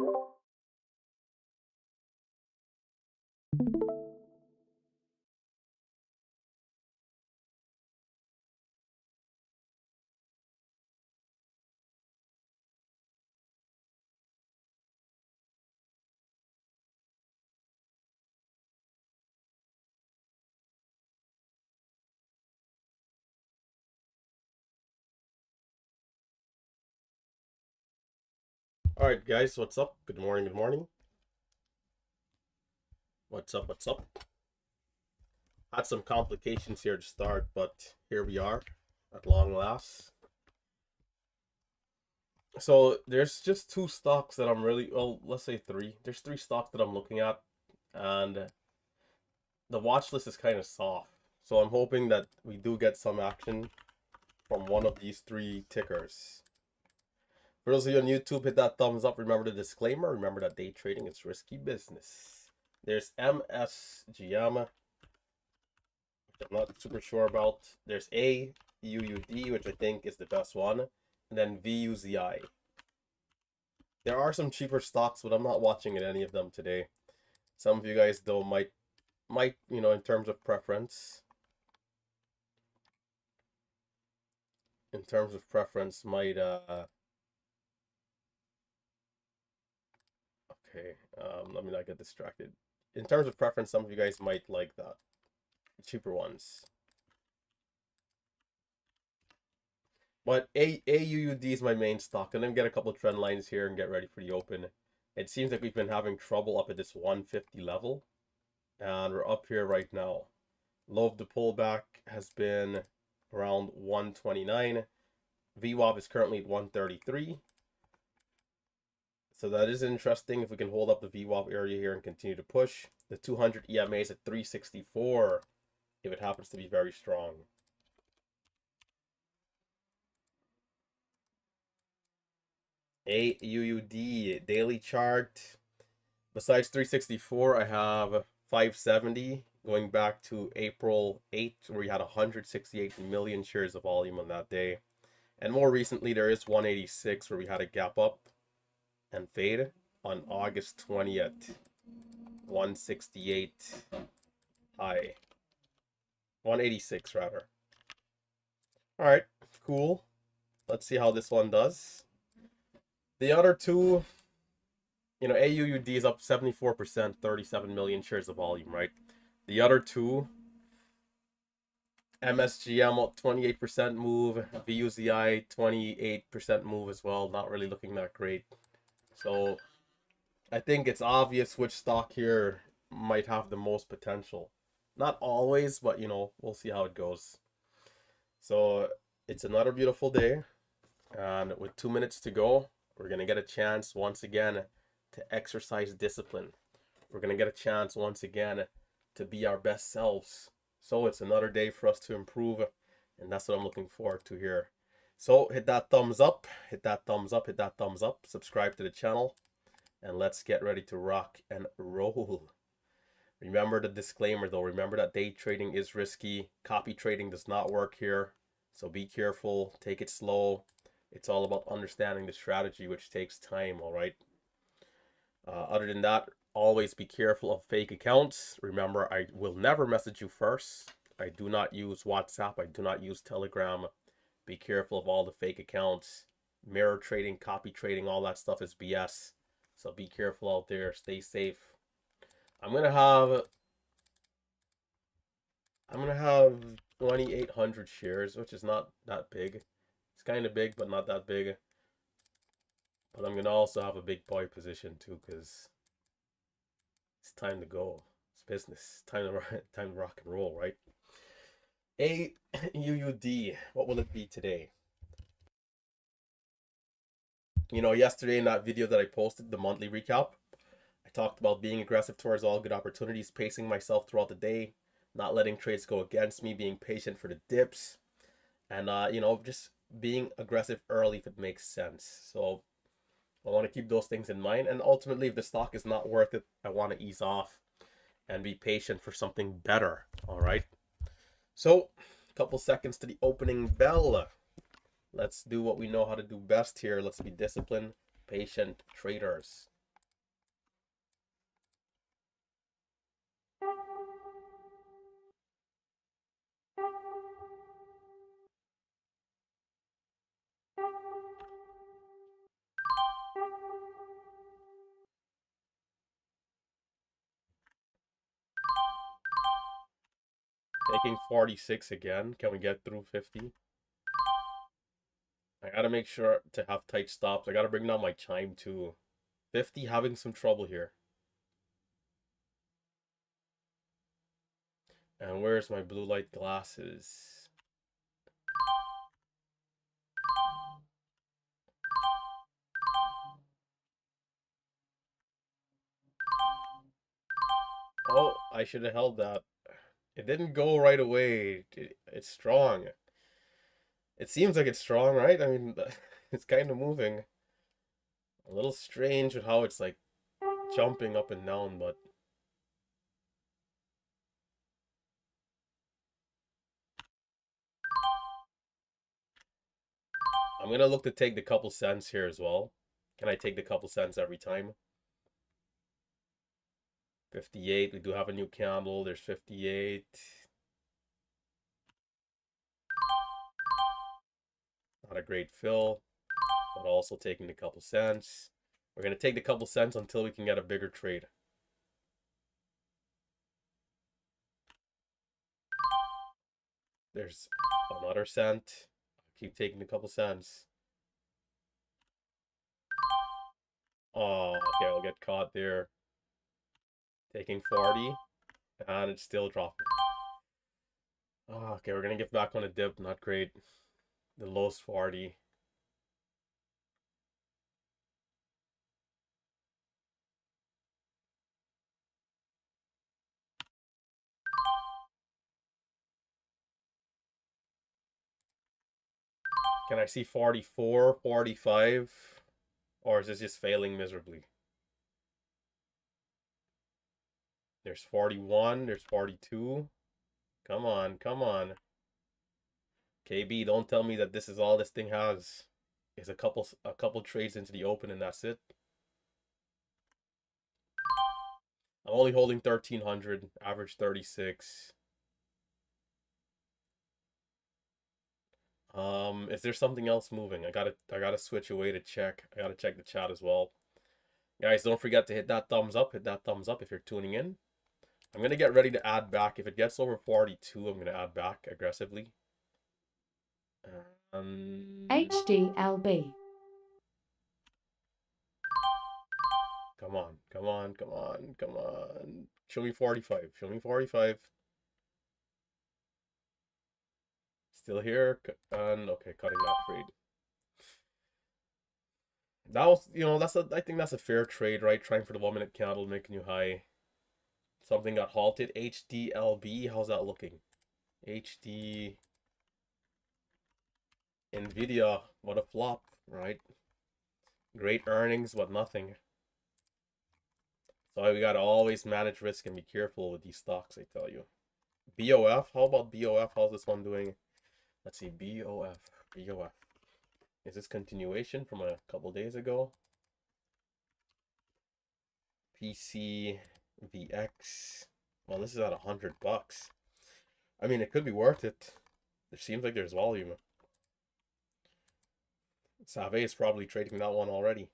All right, guys, what's up? Good morning, good morning. What's up, what's up? Had some complications here to start, but here we are at long last. So there's just two stocks that I'm really, well, let's say three. There's three stocks that I'm looking at, and the watch list is kind of soft. So I'm hoping that we do get some action from one of these three tickers. For those of you on YouTube, hit that thumbs up. Remember the disclaimer. Remember that day trading is risky business. There's MSGM, which I'm not super sure about. There's AUUD, which I think is the best one, and then VUZI. There are some cheaper stocks, but I'm not watching any of them today. Some of you guys though might in terms of preference. Might okay, let me not get distracted. In terms of preference, some of you guys might like that. Cheaper ones. But AUUD is my main stock, and then get a couple of trend lines here and get ready for the open. It seems like we've been having trouble up at this 150 level, and we're up here right now. Low of the pullback has been around 129. VWAP is currently at 133. So that is interesting if we can hold up the VWAP area here and continue to push. The 200 EMA is at 364 if it happens to be very strong. AUUD daily chart. Besides 364, I have 570 going back to April 8th, where we had 168 million shares of volume on that day. And more recently, there is 186, where we had a gap up and fade on August 20th. 168 high. 186 rather. All right, cool. Let's see how this one does. The other two, AUUD is up 74%, 37 million shares of volume, right? The other two, MSGM up 28% move, VUZI 28% move as well, not really looking that great. So I think it's obvious which stock here might have the most potential. Not always, but we'll see how it goes. So it's another beautiful day, and with 2 minutes to go, we're going to get a chance once again to exercise discipline. We're going to get a chance once again to be our best selves. So it's another day for us to improve, and that's what I'm looking forward to here. So hit that thumbs up, hit that thumbs up, hit that thumbs up, subscribe to the channel, and let's get ready to rock and roll. Remember the disclaimer though. Remember that day trading is risky. Copy trading does not work here. So be careful, take it slow. It's all about understanding the strategy, which takes time, all right? Other than that, always be careful of fake accounts. Remember, I will never message you first. I do not use WhatsApp. I do not use Telegram. Be careful of all the fake accounts. Mirror trading, copy trading, all that stuff is BS. So be careful out there. Stay safe. I'm gonna have 2,800 shares, which is not that big. It's kind of big, but not that big. But I'm gonna also have a big buy position too, because it's time to go. It's business. Time to rock and roll, right? AUUD. What will it be today? Yesterday in that video that I posted, the monthly recap, I talked about being aggressive towards all good opportunities, pacing myself throughout the day, not letting trades go against me, being patient for the dips, and just being aggressive early if it makes sense. So I want to keep those things in mind, and ultimately if the stock is not worth it, I want to ease off and be patient for something better. All right, so a couple seconds to the opening bell. Let's do what we know how to do best here. Let's be disciplined, patient traders. Taking 46 again. Can we get through 50? I gotta make sure to have tight stops. I gotta bring down my chime too. 50 having some trouble here. And where's my blue light glasses? Oh, I should have held that. It didn't go right away. It's strong. It seems like it's strong, right? I mean, it's kind of moving. A little strange with how it's like jumping up and down, but I'm gonna look to take the couple cents here as well. Can I take the couple cents every time? 58, we do have a new candle. There's 58. Not a great fill, but also taking the couple cents. We're gonna take the couple cents until we can get a bigger trade. There's another cent. Keep taking a couple cents. Oh, okay, I'll get caught there. Taking 40, and it's still dropping. Oh, okay, we're gonna get back on a dip. Not great. The lowest 40. Can I see 44, 45? Or is this just failing miserably? There's 41, there's 42. Come on, come on. KB, don't tell me that this is all this thing has. Is a couple trades into the open and that's it. I'm only holding 1300, average 36. Is there something else moving? I gotta switch away to check. I gotta check the chat as well. Guys, don't forget to hit that thumbs up. Hit that thumbs up if you're tuning in. I'm gonna get ready to add back. If it gets over 42, I'm gonna add back aggressively. HDLB. Come on, come on, come on, come on. Show me 45. Show me 45. Still here. And okay, cutting that trade. That was, I think that's a fair trade, right? Trying for the 1 minute candle, making you high. Something got halted. HDLB, how's that looking? HD Nvidia, what a flop, right? Great earnings, but nothing. So we gotta always manage risk and be careful with these stocks, I tell you. BOF, how about BOF? How's this one doing? Let's see, BOF. Is this continuation from a couple days ago? PCVX. Well, this is at $100. I mean, it could be worth it. There seems like there's volume. Save is probably trading that one already.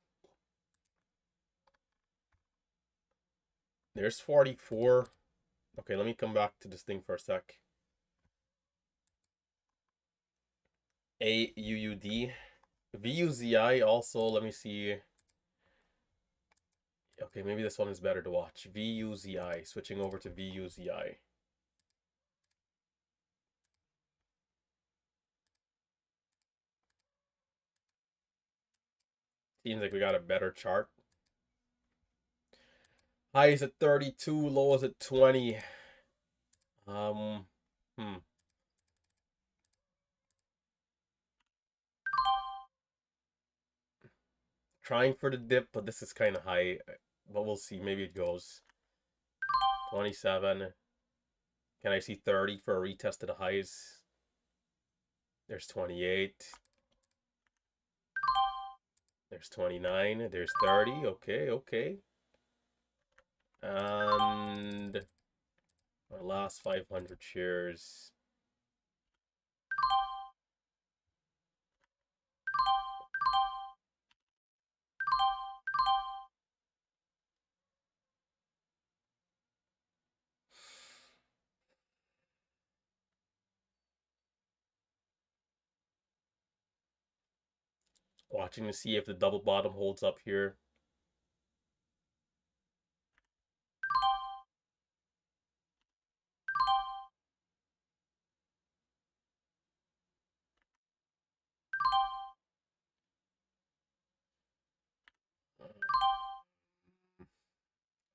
There's 44. Okay, let me come back to this thing for a sec. AUUD. VUZI also, let me see. Okay, maybe this one is better to watch. VUZI, switching over to VUZI. Seems like we got a better chart. High is at 32, low is at 20. Hmm. Trying for the dip, but this is kind of high. But we'll see. Maybe it goes. 27. Can I see 30 for a retest of the highs? There's 28. There's 29. There's 30. Okay, okay. And my last 500 shares. Watching to see if the double bottom holds up here.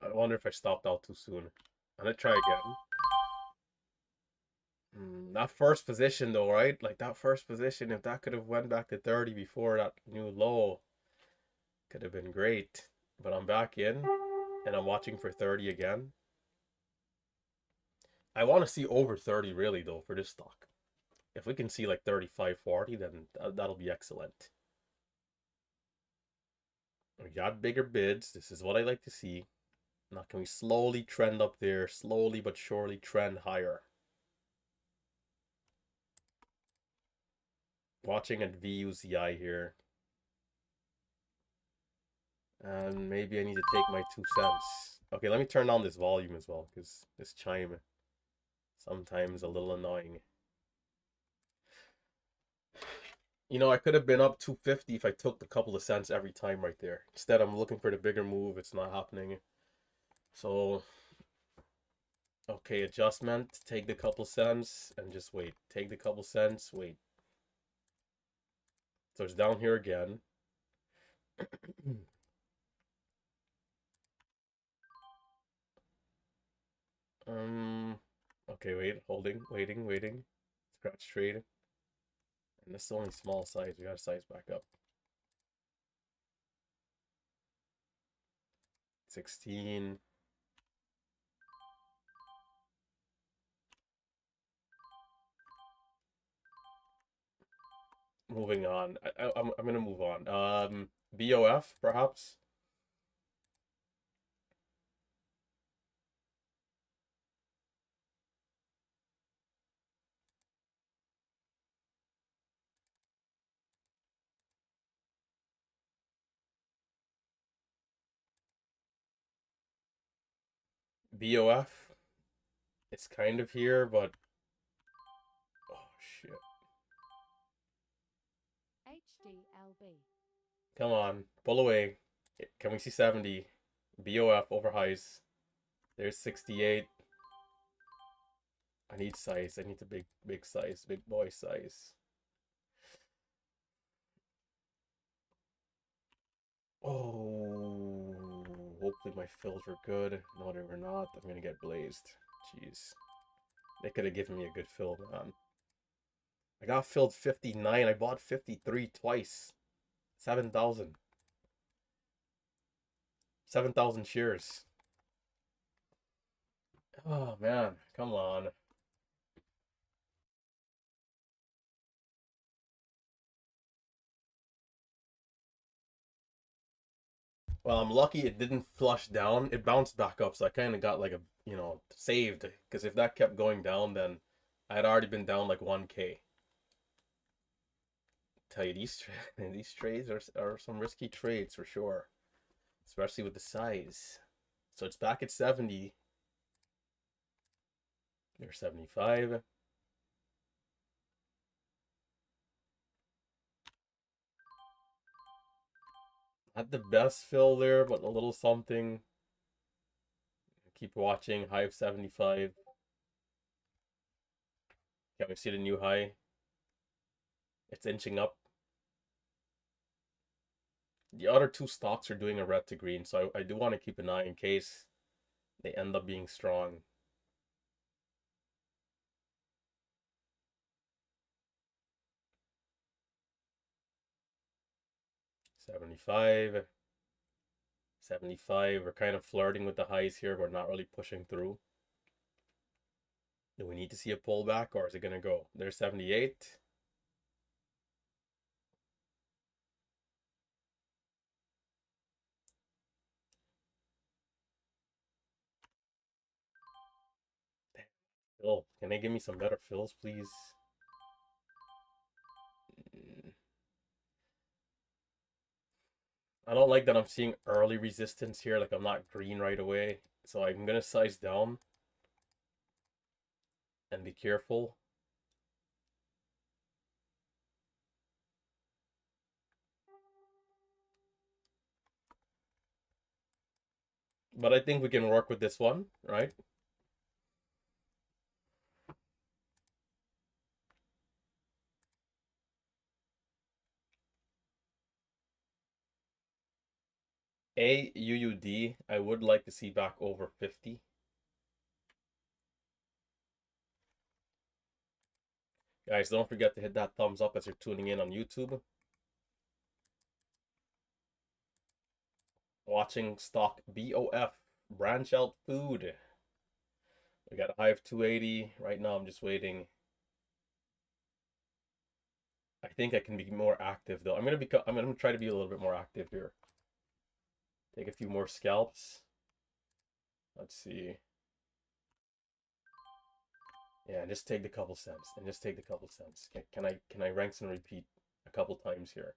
I wonder if I stopped out too soon. I'm gonna try again. That first position though, right? Like that first position, if that could have went back to 30 before that new low, could have been great. But I'm back in and I'm watching for 30 again. I want to see over 30 really though for this stock. If we can see like 35, 40, then that'll be excellent. We got bigger bids. This is what I like to see. Now can we slowly trend up there, slowly but surely trend higher? Watching at VUZI here. And maybe I need to take my 2 cents. Okay, let me turn down this volume as well, because this chime sometimes a little annoying. You know, I could have been up 250 if I took the couple of cents every time right there. Instead, I'm looking for the bigger move. It's not happening. So, okay, adjustment. Take the couple cents and just wait. Take the couple cents, wait. So it's down here again. Okay, wait, holding, waiting. Scratch trade. And this is only small size. We gotta size back up. 16. Moving on. I'm gonna move on. BOF perhaps. BOF. It's kind of here, but oh shit. HDLB. Come on, pull away. Can we see 70? BOF over highs. There's 68. I need size. I need the big size, big boy size. Oh, hopefully my fills were good. No, they were not. I'm gonna get blazed. Jeez. They could have given me a good fill, man. I got filled 59. I bought 53 twice. 7,000. 7,000 shares. Oh, man. Come on. Well, I'm lucky it didn't flush down. It bounced back up, so I kind of got like a, saved. Because if that kept going down, then I had already been down like 1K. Tell you, these trades are some risky trades for sure. Especially with the size. So it's back at 70. There's 75. Not the best fill there, but a little something. Keep watching. High of 75. Can we see the new high? It's inching up. The other two stocks are doing a red to green, so I do want to keep an eye in case they end up being strong. $75. 75. We're kind of flirting with the highs here. We're not really pushing through. Do we need to see a pullback or is it going to go? There's 78. Fill. Can they give me some better fills, please? I don't like that I'm seeing early resistance here. Like I'm not green right away. So I'm going to size down and be careful. But I think we can work with this one, right? AUUD, I would like to see back over 50. Guys, don't forget to hit that thumbs up as you're tuning in on YouTube. Watching stock BOF, branch out food. We got a high of 280. Right now I'm just waiting. I think I can be more active though. I'm gonna try to be a little bit more active here. Take a few more scalps. Let's see. Yeah, just take the couple cents and just take the couple cents. Can I ranks and repeat a couple times here?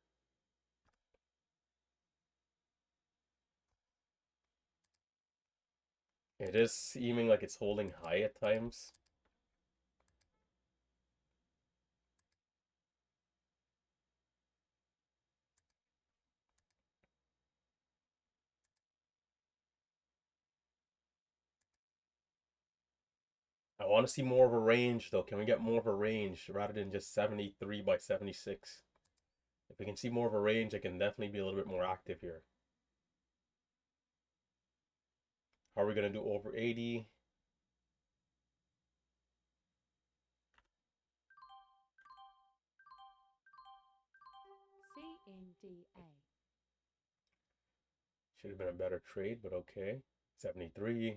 It is seeming like it's holding high at times. I want to see more of a range though. Can we get more of a range rather than just 73 by 76? If we can see more of a range, I can definitely be a little bit more active here. How are we going to do over 80? CNDA. Should have been a better trade, but okay. 73.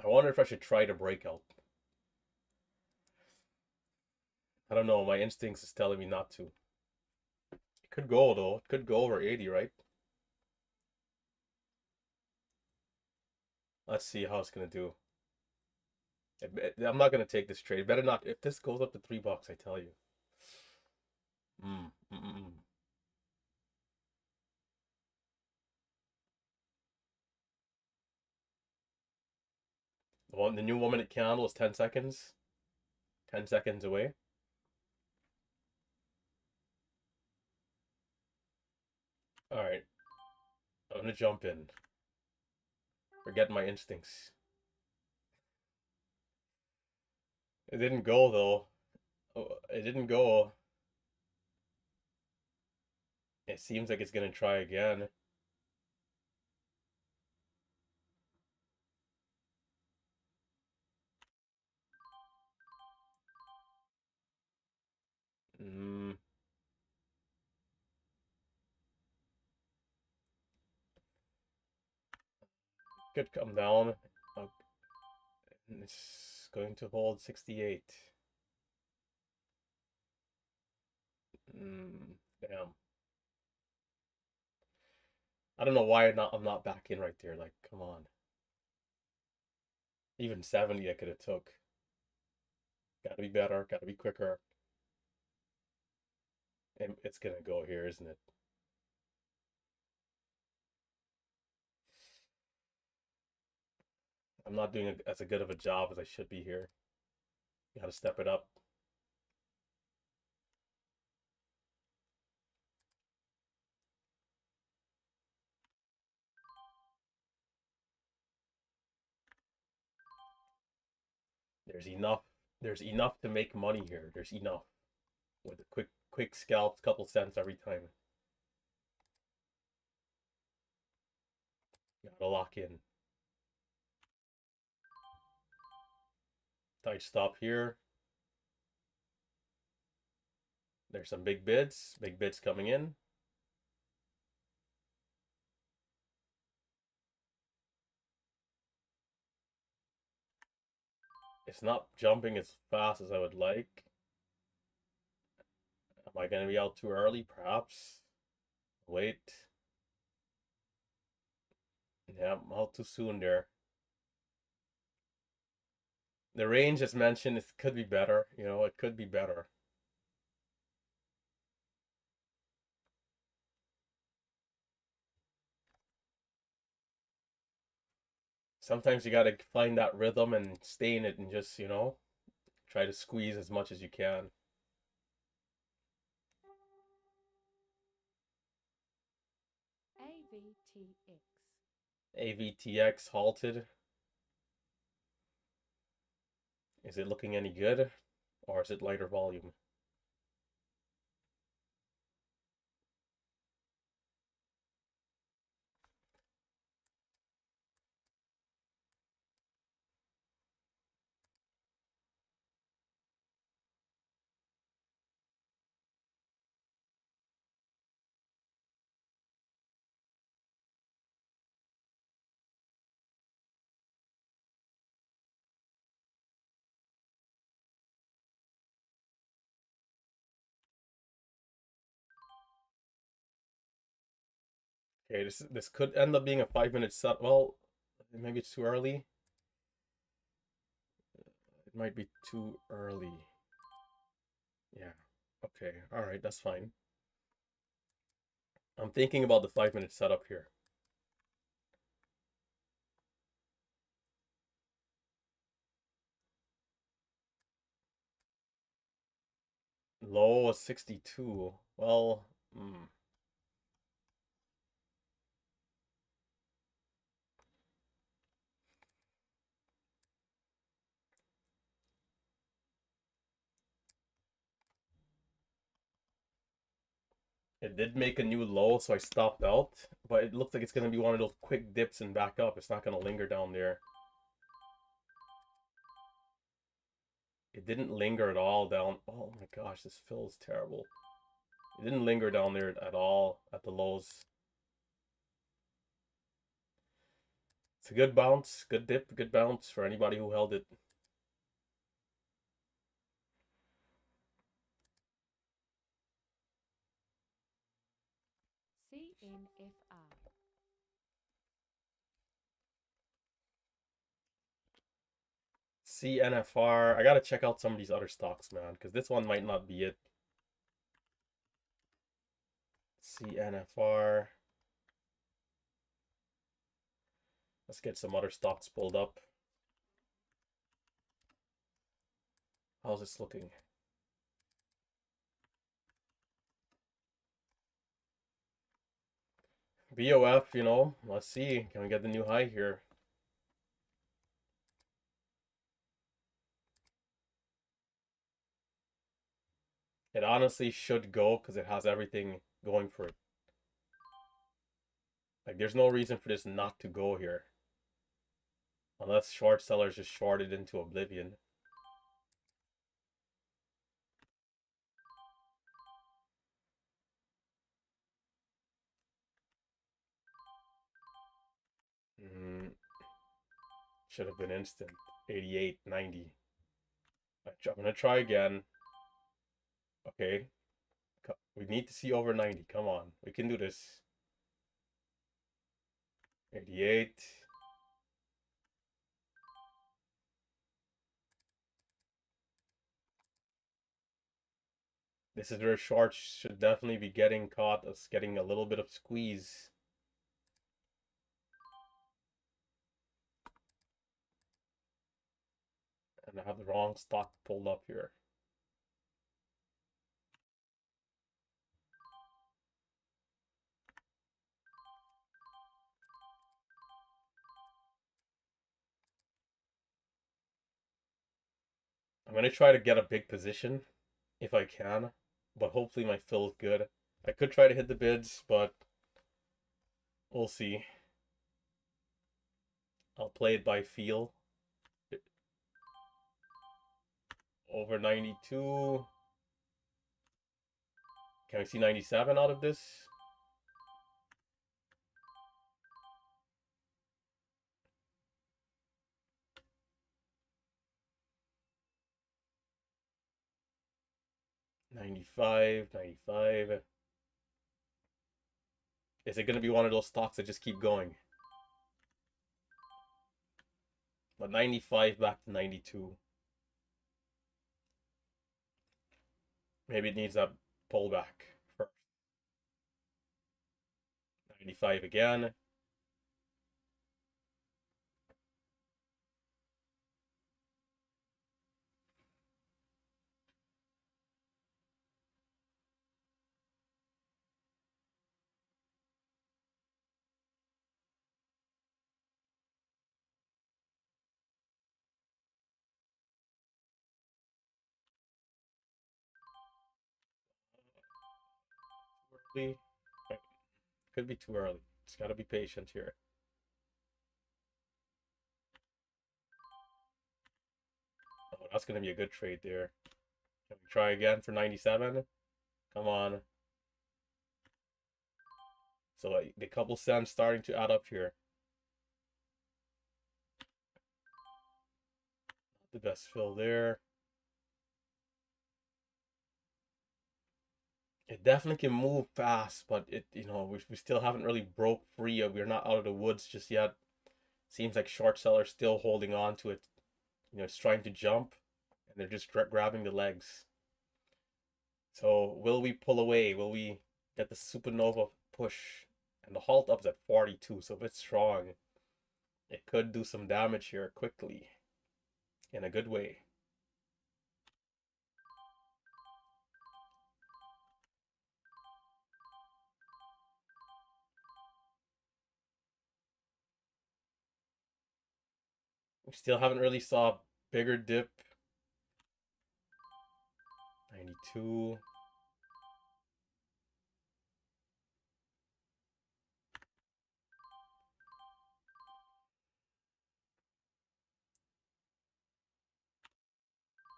I wonder if I should try to break out. I don't know. My instincts is telling me not to. It could go though. It could go over 80, right? Let's see how it's gonna do. I'm not gonna take this trade. Better not. If this goes up to $3, I tell you. Mm, mm, mm, mm. The new 1 minute candle is 10 seconds. 10 seconds away. All right. I'm gonna jump in. Forget my instincts. It didn't go though. It didn't go. It seems like it's gonna try again. Mm, could come down. Uh, It's going to hold 68. Damn. I don't know why I'm not back in right there. Like, come on. Even 70 I could have took. Gotta be better, gotta be quicker. And it's gonna go here, isn't it? I'm not doing as good of a job as I should be here. Gotta step it up. There's enough. There's enough to make money here. There's enough. With a quick scalps, couple cents every time. Gotta lock in. Tight stop here. There's some big bids. Big bids coming in. It's not jumping as fast as I would like. Am I going to be out too early? Perhaps. Wait. Yeah, I'm out too soon there. The range as mentioned, it could be better. You know, it could be better. Sometimes you got to find that rhythm and stay in it and just, you know, try to squeeze as much as you can. AVTX. AVTX halted. Is it looking any good? Or is it lighter volume? Okay, this could end up being a 5 minute set. Well, maybe it's too early. It might be too early. Yeah. Okay. All right. That's fine. I'm thinking about the 5 minute setup here. Low was 62. Well, it did make a new low, so I stopped out. But it looks like it's going to be one of those quick dips and back up. It's not going to linger down there. It didn't linger at all down. Oh my gosh, this fill is terrible. It didn't linger down there at all at the lows. It's a good bounce, good dip, good bounce for anybody who held it. CNFR. CNFR. I gotta check out some of these other stocks, man, because this one might not be it. CNFR. Let's get some other stocks pulled up. How's this looking? BOF, let's see. Can we get the new high here? It honestly should go because it has everything going for it. Like, there's no reason for this not to go here. Unless short sellers just shorted into oblivion. Should have been instant. 88, 90. I'm gonna try again. Okay. We need to see over 90. Come on. We can do this. 88. This is where shorts should definitely be getting caught as getting a little bit of squeeze. And I have the wrong stock pulled up here. I'm gonna try to get a big position if I can, but hopefully my fill is good. I could try to hit the bids, but we'll see. I'll play it by feel. Over 92. Can we see 97 out of this? $95, $95. Is it going to be one of those stocks that just keep going? But 95 back to 92. Maybe it needs that pullback first. 95 again. Probably could be too early. Just gotta be patient here. Oh, that's gonna be a good trade there. Can we try again for 97? Come on. So the couple cents starting to add up here. The best fill there. It definitely can move fast, but we still haven't really broke free. We're not out of the woods just yet. Seems like short sellers still holding on to it. It's trying to jump, and they're just grabbing the legs. So will we pull away? Will we get the supernova push? And the halt up is at 42, so if it's strong, it could do some damage here quickly, in a good way. We still haven't really saw bigger dip. 92.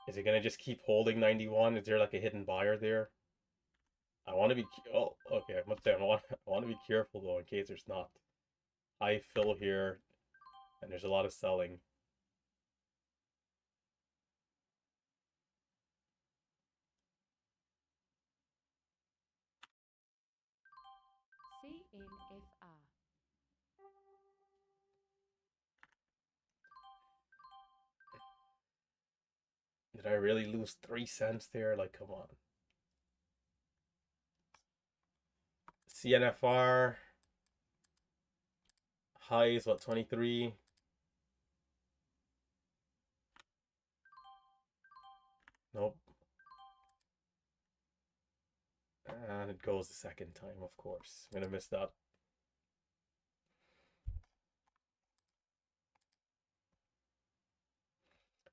Is it gonna just keep holding 91? Is there like a hidden buyer there? I want to be. Oh, okay. I must say I want to be careful though in case there's not high fill here, and there's a lot of selling. CNFR. Did I really lose 3 cents there? Like, come on. CNFR high is what, 23? Nope. And it goes the second time, of course. I'm gonna miss that.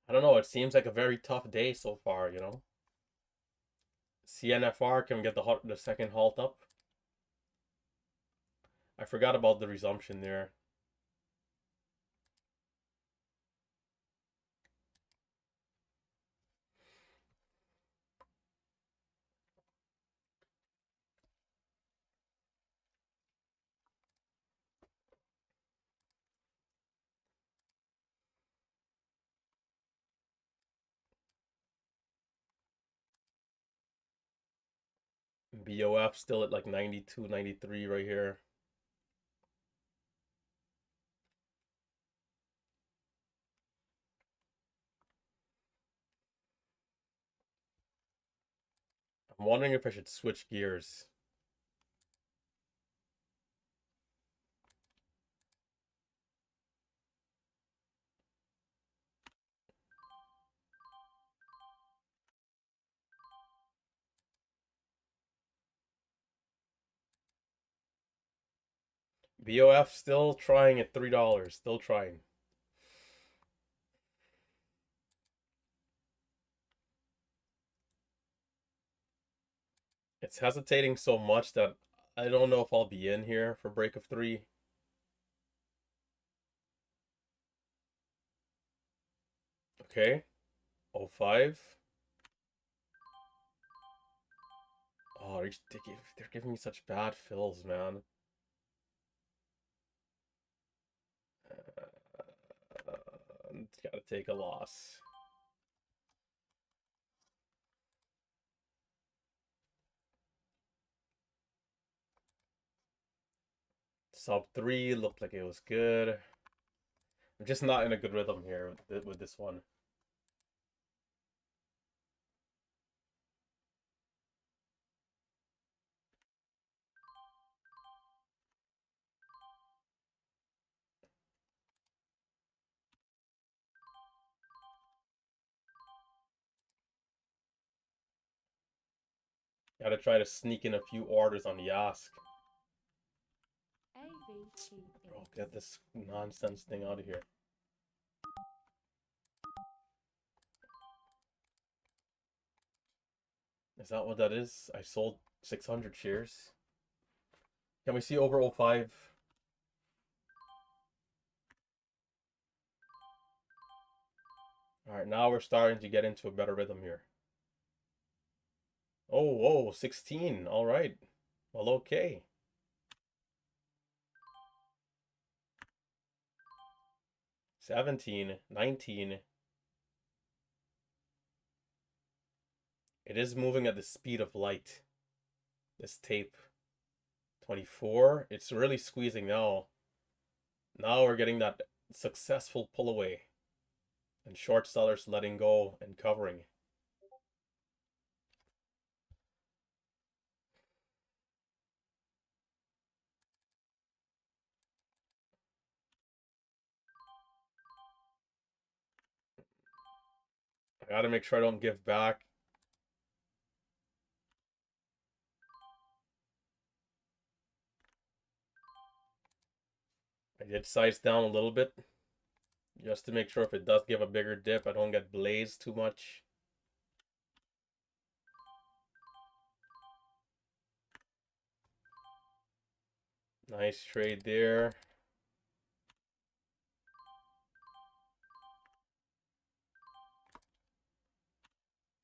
I don't know. It seems like a very tough day so far, CNFR, can we get the second halt up? I forgot about the resumption there. BOF still at like 92, 93 right here. I'm wondering if I should switch gears. BOF still trying at $3. Still trying. It's hesitating so much that I don't know if I'll be in here for break of 3. Okay. 05. Oh, they're giving me such bad fills, man. Gotta take a loss. Sub 3 looked like it was good. I'm just not in a good rhythm here with this one. Gotta try to sneak in a few orders on the ask. Bro, get this nonsense thing out of here. Is that what that is? I sold 600 shares. Can we see over 05? All right, now we're starting to get into a better rhythm here. Oh, whoa, 16. All right. Well, okay. 17, 19. It is moving at the speed of light. This tape. 24. It's really squeezing now. Now we're getting that successful pull away. And short sellers letting go and covering. I gotta make sure I don't give back. I did size down a little bit. Just to make sure if it does give a bigger dip, I don't get blazed too much. Nice trade there.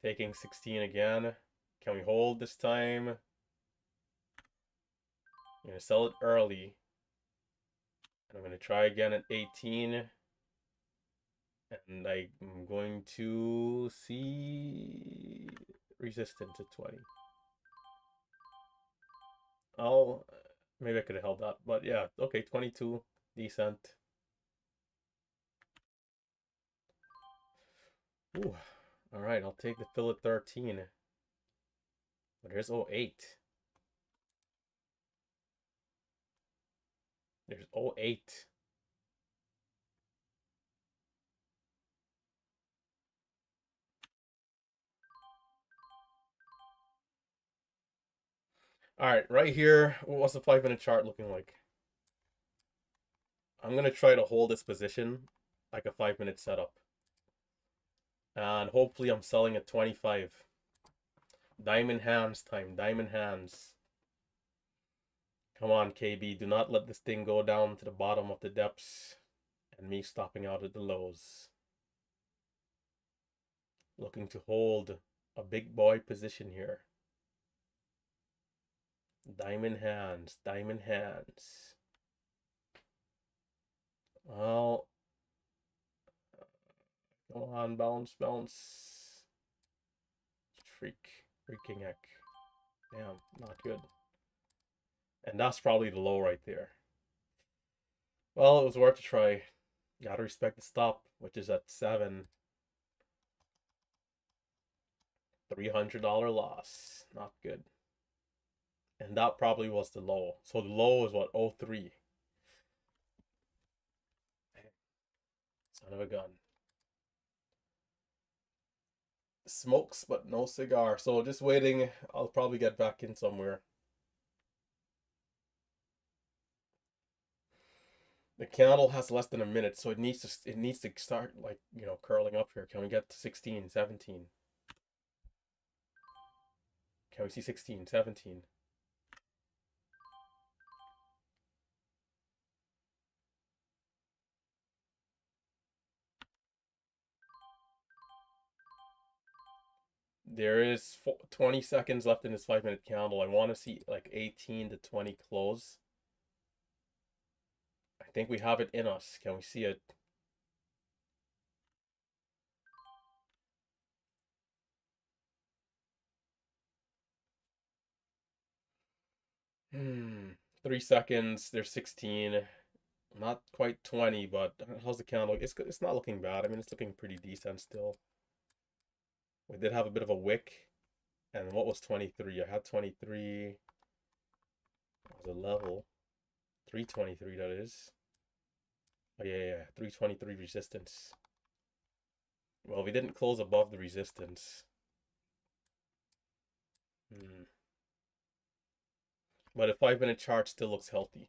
Taking 16 again. Can we hold this time? I'm going to sell it early. And I'm going to try again at 18. And I'm going to see resistance at 20. Oh, maybe I could have held that. But yeah, okay, 22. Decent. Ooh. All right, I'll take the fill at 13. But there's 08. There's 08. All right, right here, what's the 5-minute chart looking like? I'm going to try to hold this position like a 5-minute setup. And hopefully I'm selling at 25. Diamond hands time, diamond hands. Come on, KB, do not let this thing go down to the bottom of the depths and me stopping out at the lows. Looking to hold a big boy position here. Diamond hands, diamond hands. Well, come on, bounce, bounce. Freaking heck. Damn, not good. And that's probably the low right there. Well, it was worth a try. Gotta respect the stop, which is at 7. $300 loss. Not good. And that probably was the low. So the low is what? 03. Son of a gun. Smokes, but no cigar. So just waiting. I'll probably get back in somewhere. The candle has less than a minute, so it needs to start, like, curling up here. Can we get to 16, 17? Can we see 16, 17? There is 20 seconds left in this 5-minute candle. I want to see like 18 to 20 close. I think we have it in us. Can we see it? Hmm. 3 seconds. There's 16. Not quite 20, but how's the candle? It's not looking bad. I mean, it's looking pretty decent still. We did have a bit of a wick. And what was 23? I had 23. That was a level. 323, that is. Oh, yeah. 323 resistance. Well, we didn't close above the resistance. But a 5-minute chart still looks healthy.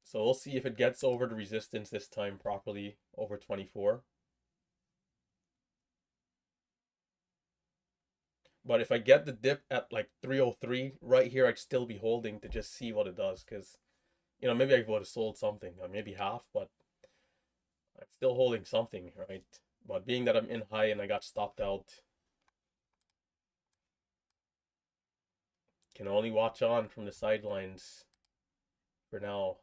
So we'll see if it gets over the resistance this time properly, over 24. But if I get the dip at like 303 right here, I'd still be holding to just see what it does. Because, maybe I would have sold something, or maybe half, but I'm still holding something, right? But being that I'm in high and I got stopped out, can only watch on from the sidelines for now.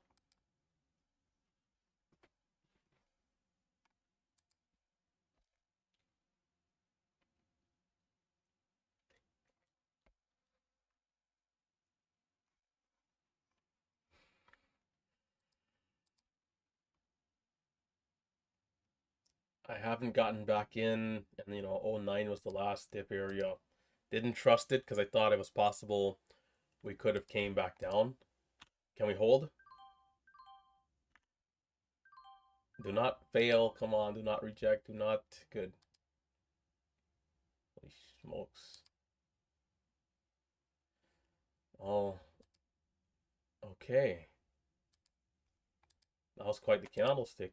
I haven't gotten back in, and '09 was the last dip area. Didn't trust it because I thought it was possible we could have came back down. Can we hold? Do not fail. Come on, do not reject. Do not. Good. Holy smokes. Oh, okay. That was quite the candlestick.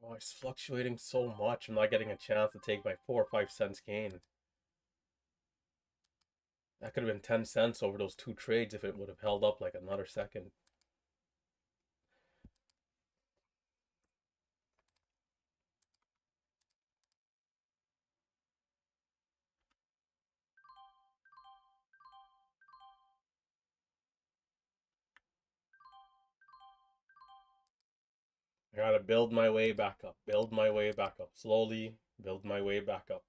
Oh, it's fluctuating so much. I'm not getting a chance to take my 4 or 5 cents gain. That could have been 10 cents over those 2 trades if it would have held up like another second. I gotta build my way back up, build my way back up, slowly build my way back up.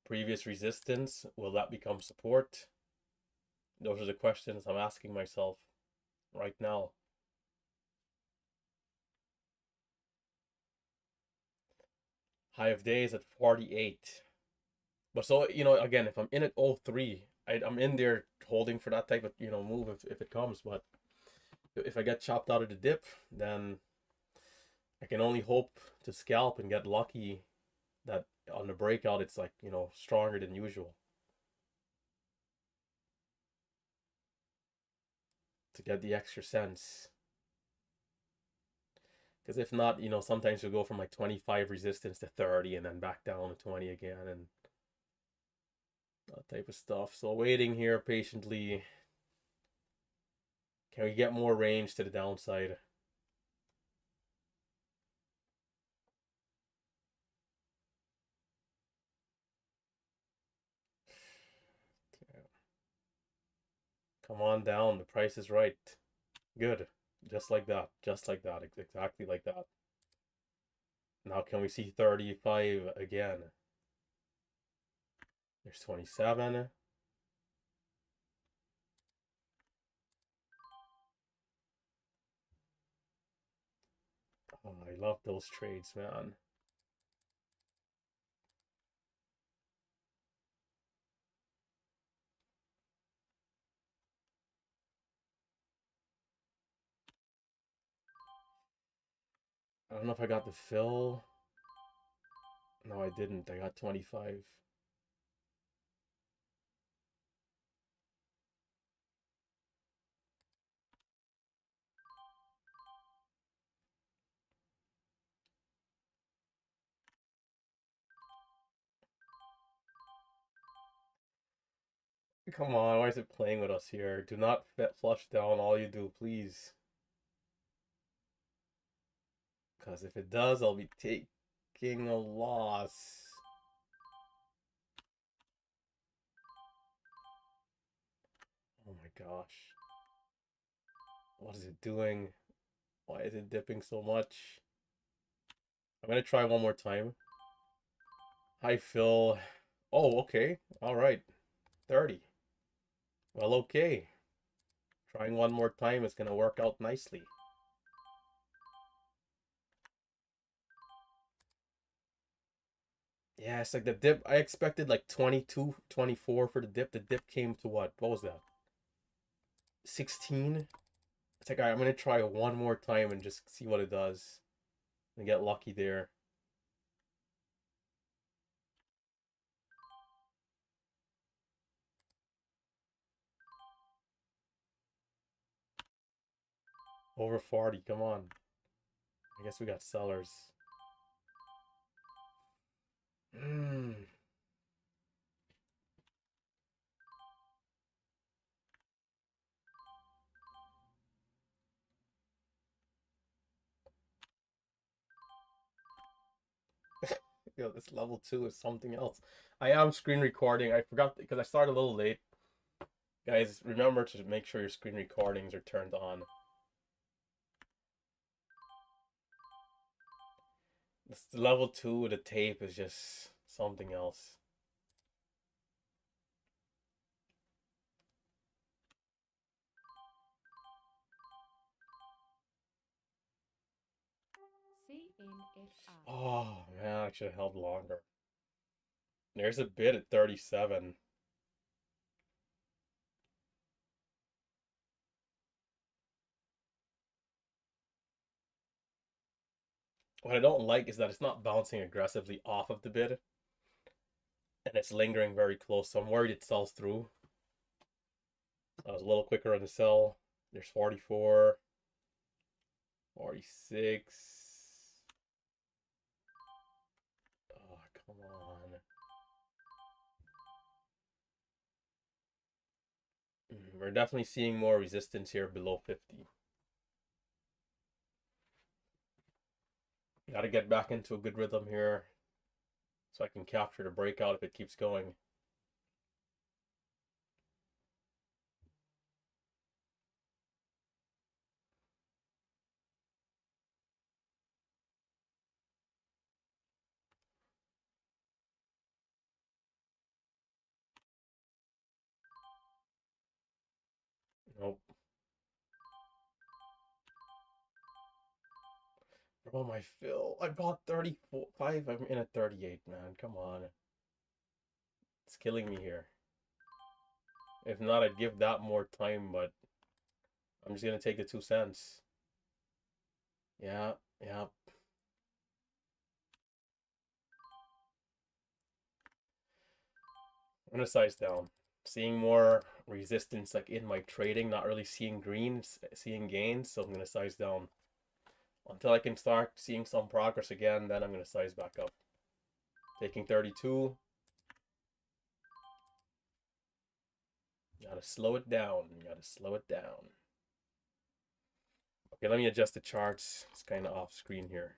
Previous resistance, will that become support? Those are the questions I'm asking myself right now. High of days at 48. But so, again, if I'm in at 03, I'm in there holding for that type of, move if it comes. But if I get chopped out of the dip, then I can only hope to scalp and get lucky that on the breakout it's like, stronger than usual to get the extra cents. Because if not, sometimes you'll go from like 25 resistance to 30 and then back down to 20 again and that type of stuff. So waiting here patiently. Can we get more range to the downside? Come on down. The price is right. Good. Just like that. Just like that. Exactly like that. Now can we see 35 again? There's 27. Oh, I love those trades, man. I don't know if I got the fill. No, I didn't. I got 25. Come on, why is it playing with us here? Do not flush down all you do, please. Because if it does, I'll be taking a loss. Oh my gosh. What is it doing? Why is it dipping so much? I'm going to try one more time. Hi, Phil. Oh, okay. All right. 30. Well, okay. Trying one more time is going to work out nicely. Yeah, it's like the dip. I expected like 22, 24 for the dip. The dip came to what? What was that? 16? It's like, all right, I'm going to try one more time and just see what it does. And get lucky there. Over 40, come on. I guess we got sellers. Hmm. Yo, this level 2 is something else. I am screen recording. I forgot because I started a little late. Guys, remember to make sure your screen recordings are turned on. This level 2 with the tape is just something else. CNFI. Oh man, I should have held longer. There's a bid at 37. What I don't like is that it's not bouncing aggressively off of the bid and it's lingering very close. So I'm worried it sells through. I was a little quicker on the sell. There's 44, 46. Oh, come on. We're definitely seeing more resistance here below 50. Got to get back into a good rhythm here so I can capture the breakout if it keeps going. Nope. Bro, my fill. I bought 35. I'm in at 38, man. Come on. It's killing me here. If not, I'd give that more time, but I'm just going to take the 2 cents. Yeah, yeah. I'm going to size down. Seeing more resistance like in my trading, not really seeing green, seeing gains, so I'm going to size down. Until I can start seeing some progress again, then I'm going to size back up. Taking 32. Gotta slow it down. Gotta slow it down. Okay, let me adjust the charts. It's kind of off screen here.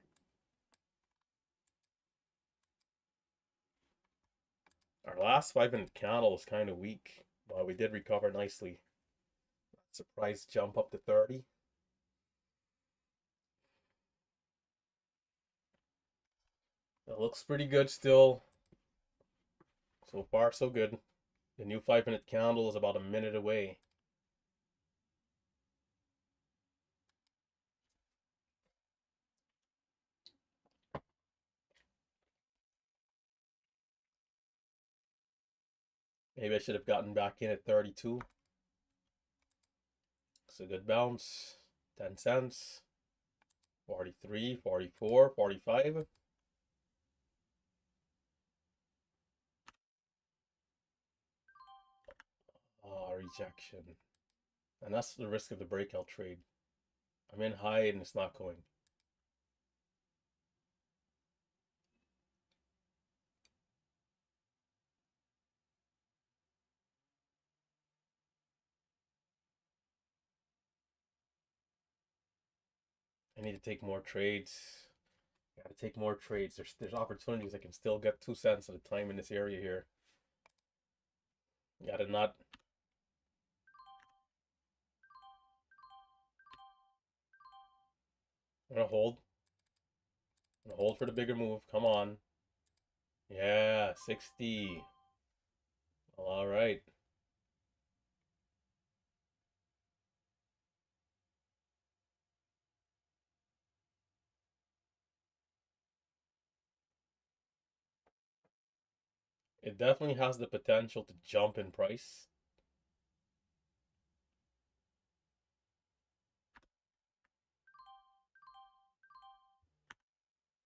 Our last 5-minute candle was kind of weak, but we did recover nicely. Surprise jump up to 30. It looks pretty good still. So far, so good. The new 5-minute candle is about a minute away. Maybe I should have gotten back in at 32. It's a good bounce. 10 cents. 43, 44, 45. Oh, rejection. And that's the risk of the breakout trade. I'm in high and it's not going. I need to take more trades. Got to take more trades. There's opportunities. I can still get 2 cents at a time in this area here. Got to not. I'm gonna hold. I'm gonna hold for the bigger move. Come on. Yeah, 60. All right. It definitely has the potential to jump in price.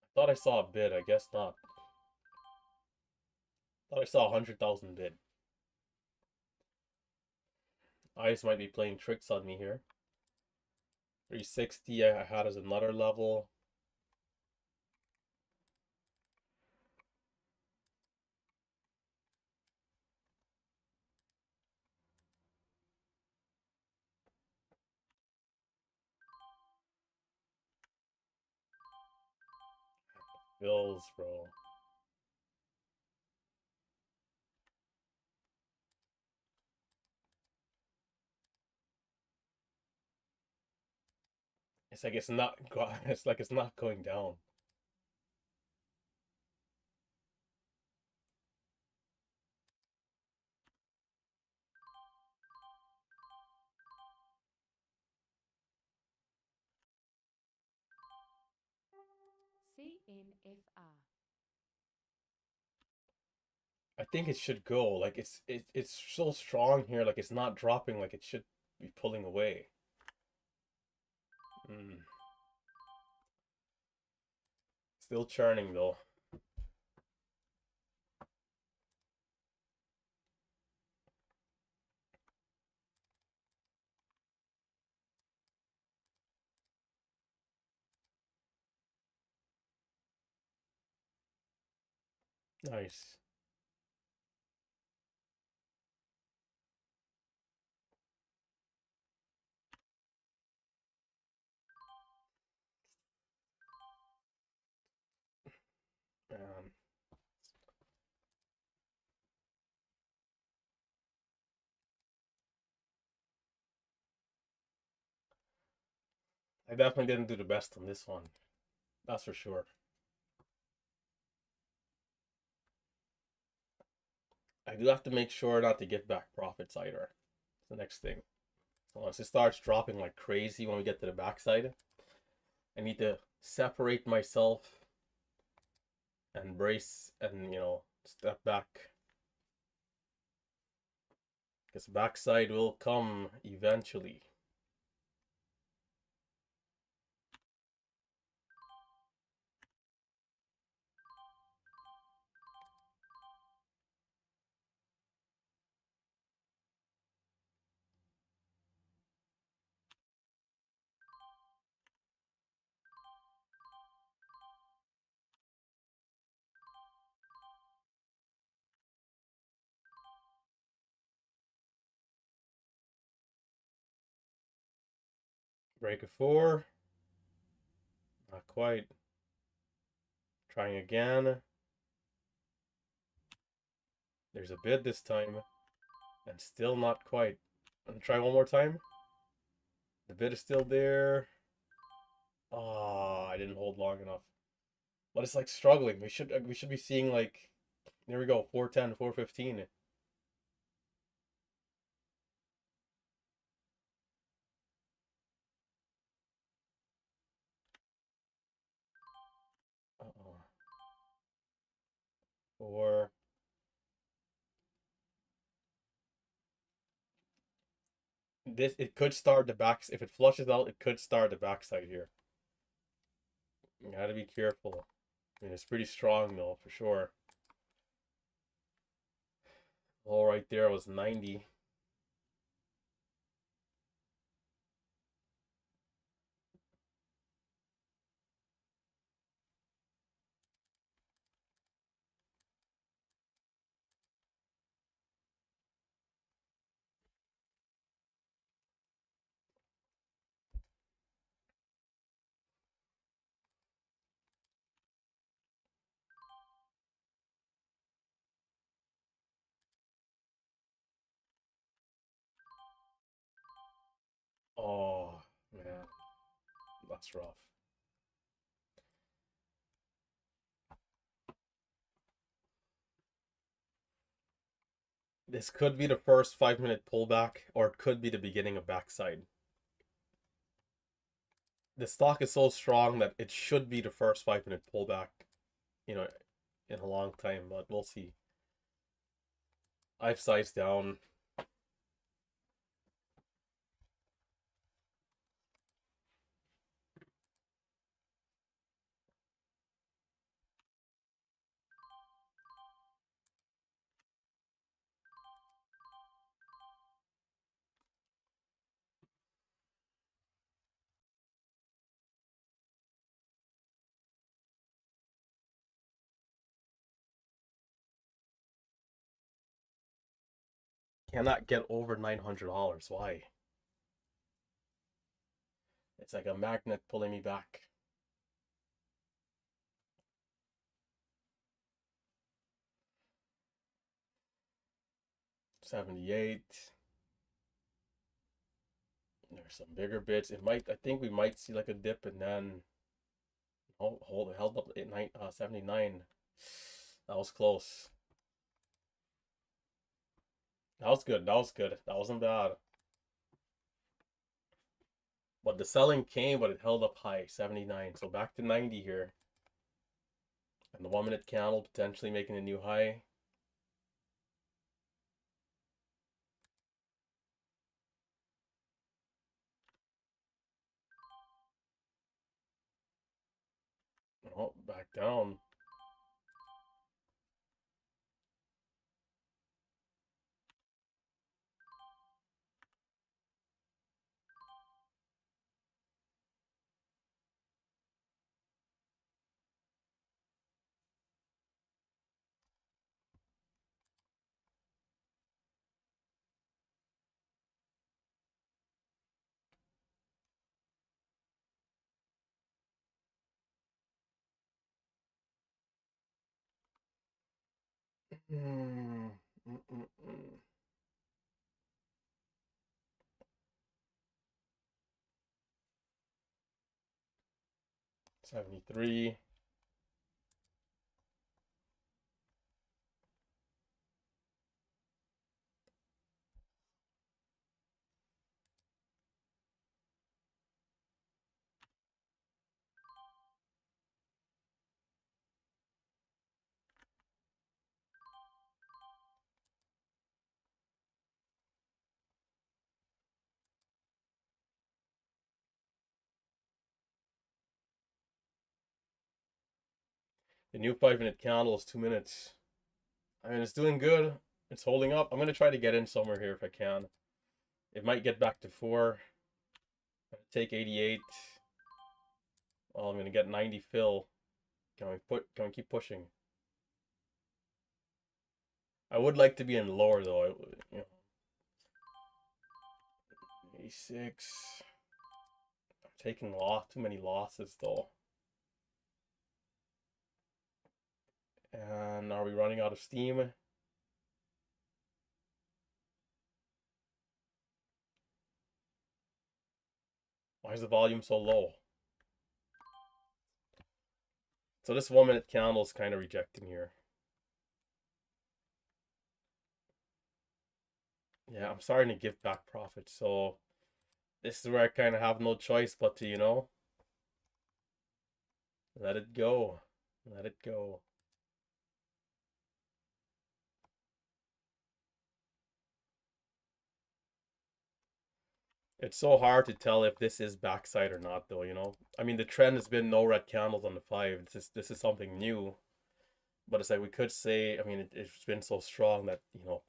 I thought I saw a bid. I guess not. Thought I saw 100,000 bid. Eyes might be playing tricks on me here. 360 I had as another level. Bills, bro. It's like it's not it's like it's not going down. CNFR. I think it should go. Like it's so strong here. Like it's not dropping. Like it should be pulling away. Mm. Still churning though. Nice. Um, I definitely didn't do the best on this one. That's for sure. I do have to make sure not to give back profits either. It's the next thing. So once it starts dropping like crazy when we get to the backside, I need to separate myself and brace and step back. Because backside will come eventually. Break a 4. Not quite. Trying again. There's a bid this time. And still not quite. I'm gonna try one more time. The bid is still there. Ah, I didn't hold long enough. But it's like struggling. We should be seeing like, there we go, 410, 415. Uh-oh. 4. This, it could start the backs. If it flushes out, it could start the backside here. You gotta be careful. I mean, it's pretty strong though, for sure. All right, there was 90. Oh, man, that's rough. This could be the first 5-minute pullback, or it could be the beginning of backside. The stock is so strong that it should be the first 5-minute pullback, you know, in a long time, but we'll see. I've sized down. Cannot get over $900. Why? It's like a magnet pulling me back. $78. There's some bigger bits. It might. I think we might see like a dip and then it held up at 79. That was close. That was good. That was good. That wasn't bad. But the selling came, but it held up high, 79. So back to 90 here. And the 1 minute candle potentially making a new high. Oh, back down. Mm, mm, mm, mm. 73. The new 5 minute candle is 2 minutes. I mean, it's doing good. It's holding up. I'm going to try to get in somewhere here if I can. It might get back to 4. Take 88. Well, I'm going to get 90 fill. Can we keep pushing? I would like to be in lower though. 86. I'm taking too many losses though. And are we running out of steam? Why is the volume so low? So this 1 minute candle is kind of rejecting here. Yeah, I'm starting to give back profit. So this is where I kind of have no choice but to, let it go. Let it go. It's so hard to tell if this is backside or not, though. I mean, the trend has been no red candles on the 5. This is something new. But it's like we could say, I mean, it's been so strong that,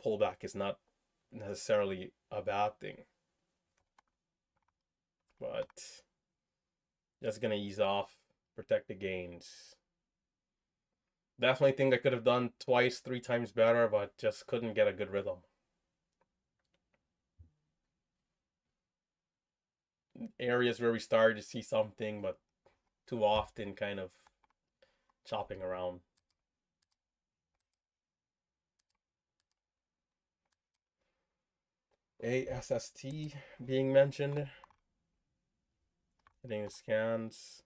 pullback is not necessarily a bad thing. But just gonna ease off, protect the gains. Definitely think I could have done twice, 3 times better, but just couldn't get a good rhythm. Areas where we started to see something, but too often kind of chopping around. ASST being mentioned. Hitting the scans.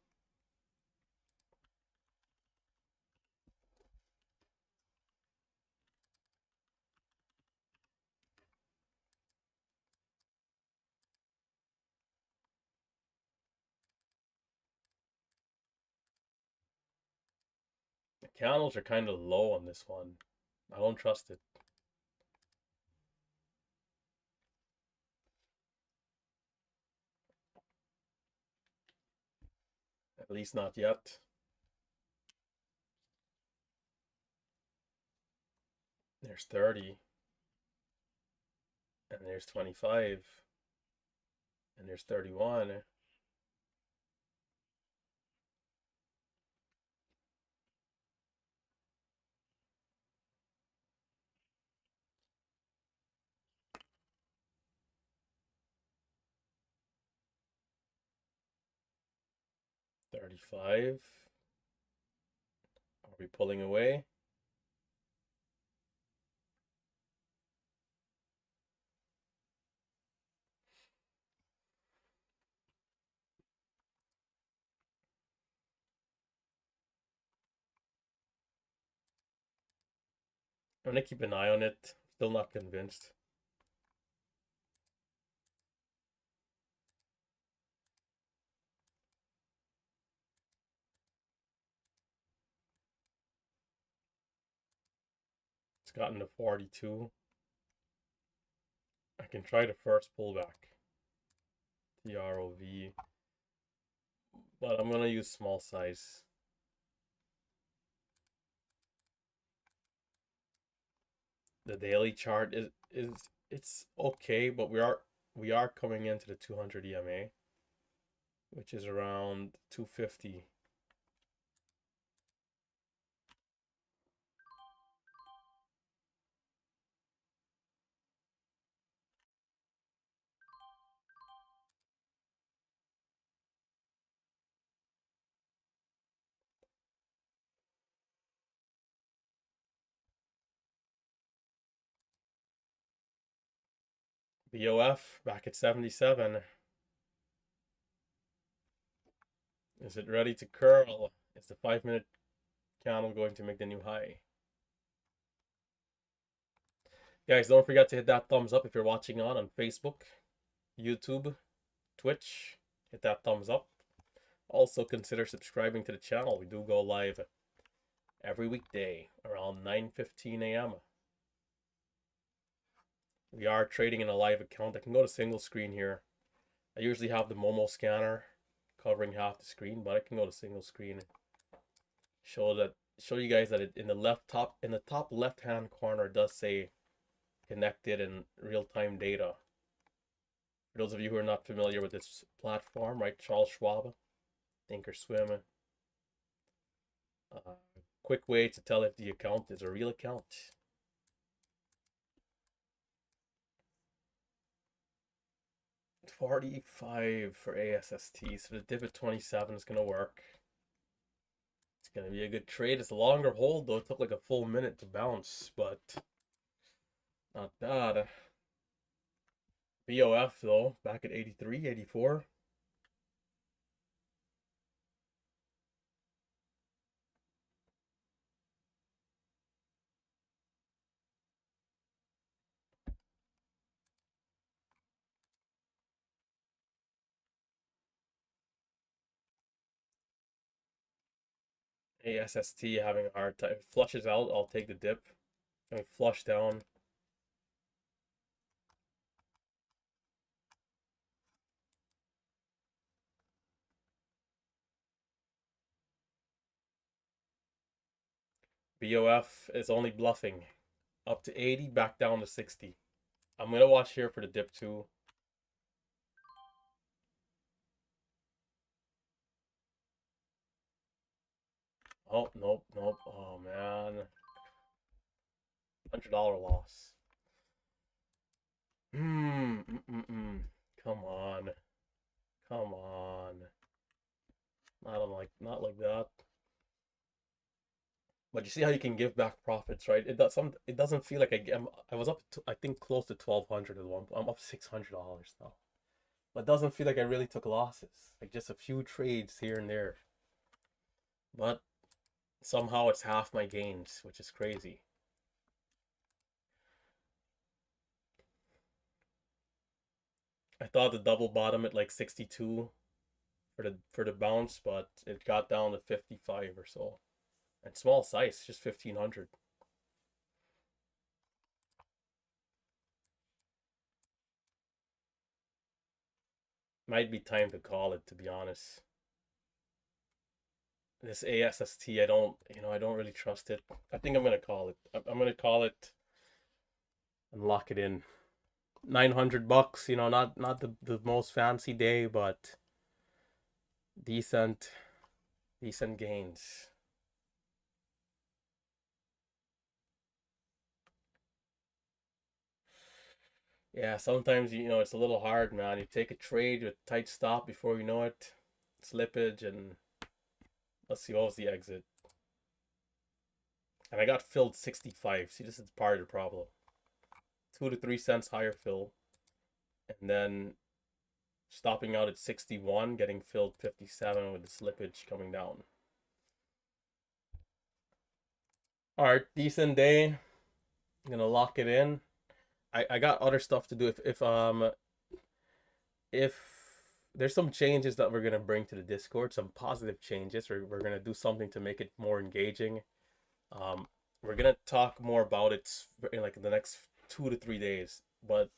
The candles are kind of low on this one. I don't trust it. At least not yet. There's 30. And there's 25. And there's 31. 45. Are we pulling away? I'm gonna keep an eye on it. Still not convinced. It's gotten to 42. I can try the first pullback. TROV. But I'm gonna use small size. The daily chart is it's okay, but we are coming into the 200 EMA, which is around 250. BOF back at 77. Is it ready to curl? Is the 5-minute candle going to make the new high? Guys, don't forget to hit that thumbs up if you're watching on Facebook, YouTube, Twitch. Hit that thumbs up. Also consider subscribing to the channel. We do go live every weekday around 9:15 a.m. We are trading in a live account. I can go to single screen here. I usually have the Momo scanner covering half the screen, but I can go to single screen. Show you guys that in the top left hand corner does say connected and real-time data. For those of you who are not familiar with this platform, right? Charles Schwab, Thinkorswim. Quick way to tell if the account is a real account. $45 for ASST, so the dip at 27 is gonna work. It's gonna be a good trade. It's a longer hold though. It took like a full minute to bounce, but not bad. BOF though, back at 83, 84. ASST having a hard time. If it flushes out, I'll take the dip. And flush down. BOF is only bluffing. Up to 80, back down to 60. I'm gonna watch here for the dip too. Oh, nope, nope. Oh man. $100 loss. Come on. Come on. Not like that. But you see how you can give back profits, right? It doesn't feel like I was up to, I think close to 1,200 at one point. I'm up $600 now. But it doesn't feel like I really took losses. Like just a few trades here and there. But somehow it's half my gains, which is crazy. I thought the double bottom at like 62 for the bounce, but it got down to 55 or so. And small size, just 1,500. Might be time to call it, to be honest. This ASST, I don't really trust it. I think I'm gonna call it. I'm gonna call it and lock it in. $900, not the most fancy day, but decent gains. Yeah, sometimes it's a little hard, man. You take a trade with tight stop before you know it, slippage, and Let's see, what was the exit? And I got filled 65. See, this is part of the problem. 2 to 3 cents higher fill. And then stopping out at 61, getting filled 57 with the slippage coming down. All right, decent day. I'm gonna lock it in. I got other stuff to do. If there's some changes that we're gonna bring to the Discord, some positive changes. We're gonna do something to make it more engaging. We're gonna talk more about it in like the next 2 to 3 days. But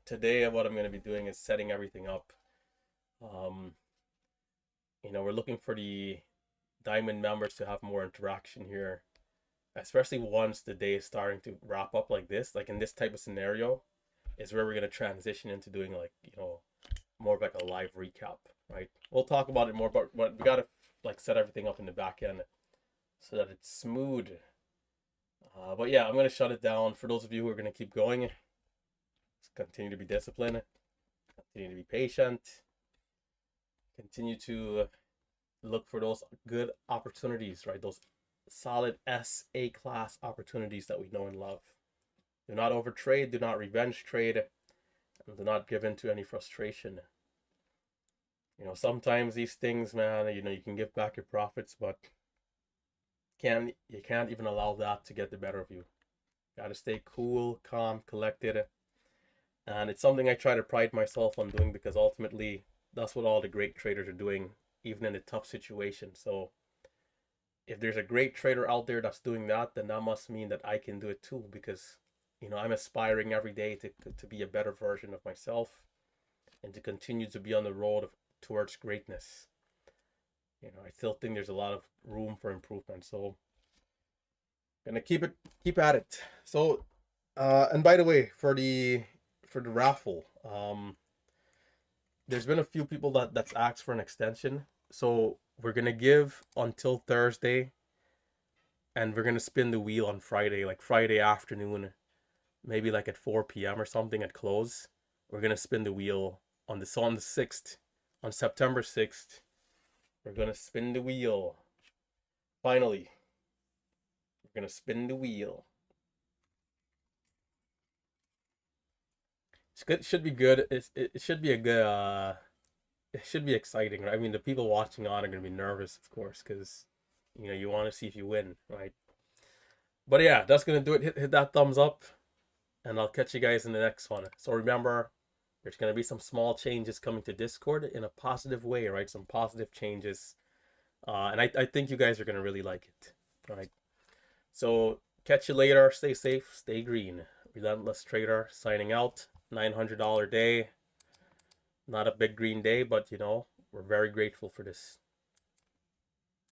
today, what I'm gonna be doing is setting everything up. We're looking for the Diamond members to have more interaction here, especially once the day is starting to wrap up like this. Like in this type of scenario, is where we're gonna transition into doing like more of like a live recap, right? We'll talk about it more, but we gotta like set everything up in the back end so that it's smooth. But yeah, I'm gonna shut it down. For those of you who are gonna keep going, just continue to be disciplined, continue to be patient, continue to look for those good opportunities, right? Those solid SA class opportunities that we know and love. Do not overtrade, do not revenge trade, and do not give in to any frustration. Sometimes these things, man, you can give back your profits, but you can't even allow that to get the better of you. Got to stay cool, calm, collected. And it's something I try to pride myself on doing, because ultimately that's what all the great traders are doing, even in a tough situation. So if there's a great trader out there that's doing that, then that must mean that I can do it too, because I'm aspiring every day to be a better version of myself and to continue to be on the road towards greatness. I still think there's a lot of room for improvement. So gonna keep at it. So and by the way, for the raffle, there's been a few people that's asked for an extension. So we're gonna give until Thursday, and we're gonna spin the wheel on Friday, like Friday afternoon, maybe like at 4 p.m. or something at close. We're gonna spin the wheel on the 6th, on September 6th. We're gonna spin the wheel. Finally, we're gonna spin the wheel. It's good. It should be good. It should be a good. It should be exciting, right? I mean, the people watching on are gonna be nervous, of course, because you want to see if you win, right? But yeah, that's gonna do it. Hit that thumbs up, and I'll catch you guys in the next one. So remember, there's gonna be some small changes coming to Discord in a positive way, right? Some positive changes. And I think you guys are going to really like it. All right. So catch you later. Stay safe. Stay green. Relentless Trader signing out. $900 day. Not a big green day, but we're very grateful for this.